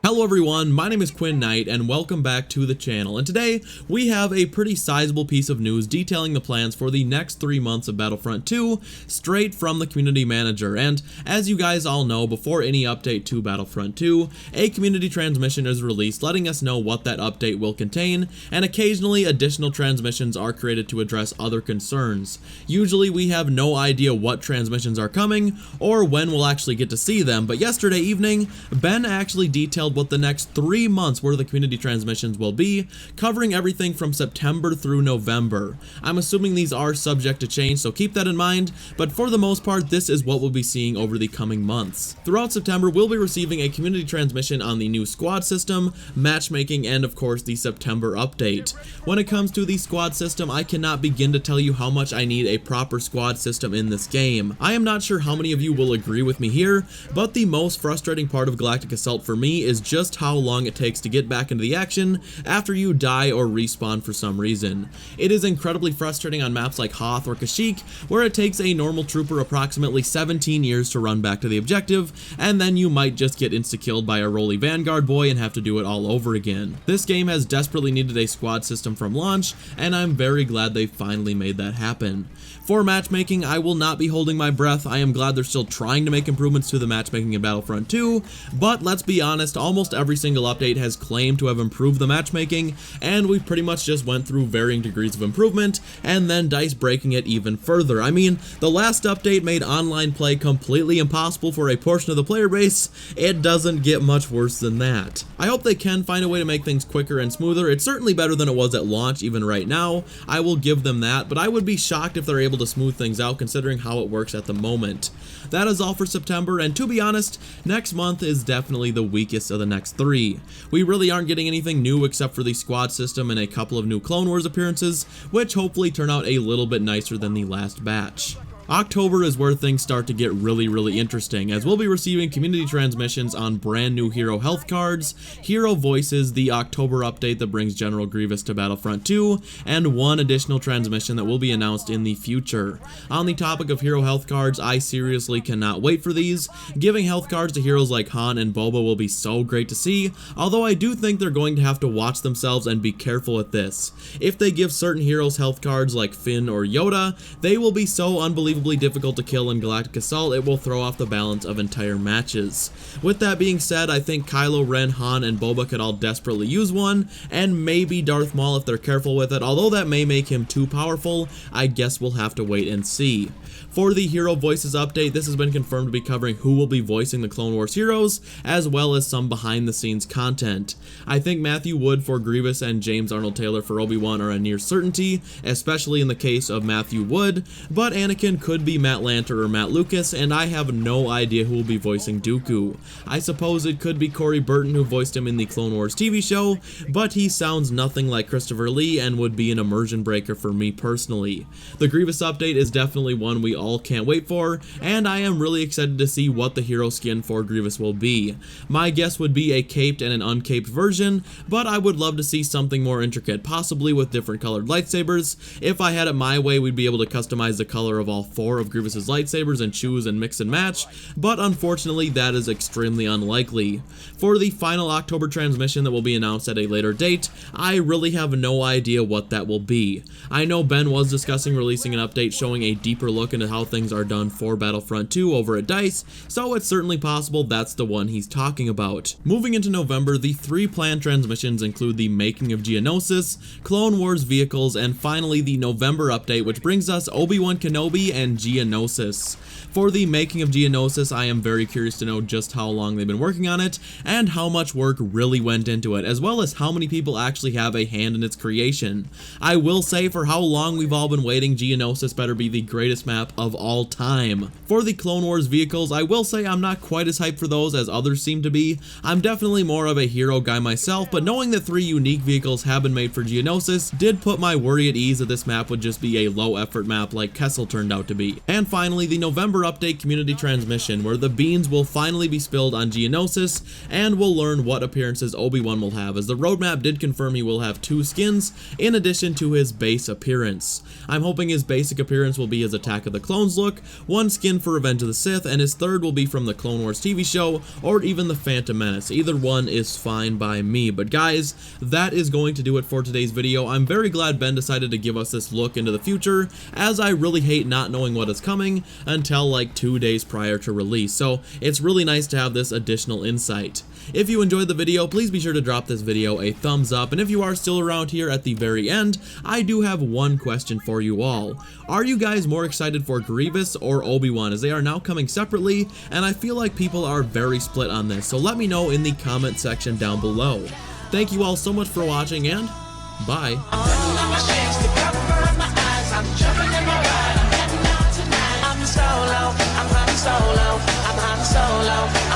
Hello everyone, my name is Quinn Knight and welcome back to the channel, and today we have a pretty sizable piece of news detailing the plans for the next 3 months of Battlefront 2 straight from the community manager. And as you guys all know, before any update to Battlefront 2, a community transmission is released letting us know what that update will contain, and occasionally additional transmissions are created to address other concerns. Usually we have no idea what transmissions are coming or when we'll actually get to see them, but yesterday evening Ben actually detailed what the next 3 months worth of community transmissions will be, covering everything from September through November. I'm assuming these are subject to change, so keep that in mind, but for the most part this is what we'll be seeing over the coming months. Throughout September we'll be receiving a community transmission on the new squad system, matchmaking, and of course the September update. When it comes to the squad system, I cannot begin to tell you how much I need a proper squad system in this game. I am not sure how many of you will agree with me here, but the most frustrating part of Galactic Assault for me is just how long it takes to get back into the action after you die or respawn for some reason. It is incredibly frustrating on maps like Hoth or Kashyyyk, where it takes a normal trooper approximately 17 years to run back to the objective, and then you might just get insta-killed by a roly Vanguard boy and have to do it all over again. This game has desperately needed a squad system from launch, and I'm very glad they finally made that happen. For matchmaking, I will not be holding my breath. I am glad they're still trying to make improvements to the matchmaking in Battlefront 2, but let's be honest, almost every single update has claimed to have improved the matchmaking, and we pretty much just went through varying degrees of improvement, and then DICE breaking it even further. I mean, the last update made online play completely impossible for a portion of the player base. It doesn't get much worse than that. I hope they can find a way to make things quicker and smoother. It's certainly better than it was at launch even right now. I will give them that, but I would be shocked if they're able to smooth things out considering how it works at the moment. That is all for September, and to be honest, next month is definitely the weakest of the next 3. We really aren't getting anything new except for the squad system and a couple of new Clone Wars appearances, which hopefully turn out a little bit nicer than the last batch. October is where things start to get really interesting, as we'll be receiving community transmissions on brand new hero health cards, hero voices, the October update that brings General Grievous to Battlefront 2, and one additional transmission that will be announced in the future. On the topic of hero health cards, I seriously cannot wait for these. Giving health cards to heroes like Han and Boba will be so great to see, although I do think they're going to have to watch themselves and be careful with this. If they give certain heroes health cards like Finn or Yoda, they will be so unbelievably difficult to kill in Galactic Assault, it will throw off the balance of entire matches. With that being said, I think Kylo Ren, Han, and Boba could all desperately use one, and maybe Darth Maul if they're careful with it, although that may make him too powerful. I guess we'll have to wait and see. For the Hero Voices update, this has been confirmed to be covering who will be voicing the Clone Wars heroes, as well as some behind-the-scenes content. I think Matthew Wood for Grievous and James Arnold Taylor for Obi-Wan are a near certainty, especially in the case of Matthew Wood, but Anakin could be Matt Lanter or Matt Lucas, and I have no idea who will be voicing Dooku. I suppose it could be Corey Burton, who voiced him in the Clone Wars TV show, but he sounds nothing like Christopher Lee and would be an immersion breaker for me personally. The Grievous update is definitely one we all can't wait for, and I am really excited to see what the hero skin for Grievous will be. My guess would be a caped and an uncaped version, but I would love to see something more intricate, possibly with different colored lightsabers. If I had it my way, we'd be able to customize the color of all 4 of Grievous's lightsabers and choose and mix and match, but unfortunately that is extremely unlikely. For the final October transmission that will be announced at a later date, I really have no idea what that will be. I know Ben was discussing releasing an update showing a deeper look into how things are done for Battlefront 2 over at DICE, so it's certainly possible that's the one he's talking about. Moving into November, the 3 planned transmissions include the making of Geonosis, Clone Wars vehicles, and finally the November update, which brings us Obi-Wan Kenobi and Geonosis. For the making of Geonosis, I am very curious to know just how long they've been working on it, and how much work really went into it, as well as how many people actually have a hand in its creation. I will say, for how long we've all been waiting, Geonosis better be the greatest map of all time. For the Clone Wars vehicles, I will say I'm not quite as hyped for those as others seem to be. I'm definitely more of a hero guy myself, but knowing that 3 unique vehicles have been made for Geonosis did put my worry at ease that this map would just be a low effort map like Kessel turned out to be. And finally, the November update community transmission, where the beans will finally be spilled on Geonosis, and we'll learn what appearances Obi-Wan will have, as the roadmap did confirm he will have 2 skins, in addition to his base appearance. I'm hoping his basic appearance will be his Attack of the Clones look, 1 skin for Revenge of the Sith, and his third will be from the Clone Wars TV show, or even the Phantom Menace. Either one is fine by me. But guys, that is going to do it for today's video. I'm very glad Ben decided to give us this look into the future, as I really hate not knowing what is coming until like 2 days prior to release, so it's really nice to have this additional insight. If you enjoyed the video, please be sure to drop this video a thumbs up, and if you are still around here at the very end, I do have one question for you all. Are you guys more excited for Grievous or Obi-Wan, as they are now coming separately, and I feel like people are very split on this, so let me know in the comment section down below. Thank you all so much for watching, and bye. I'm solo, I'm solo.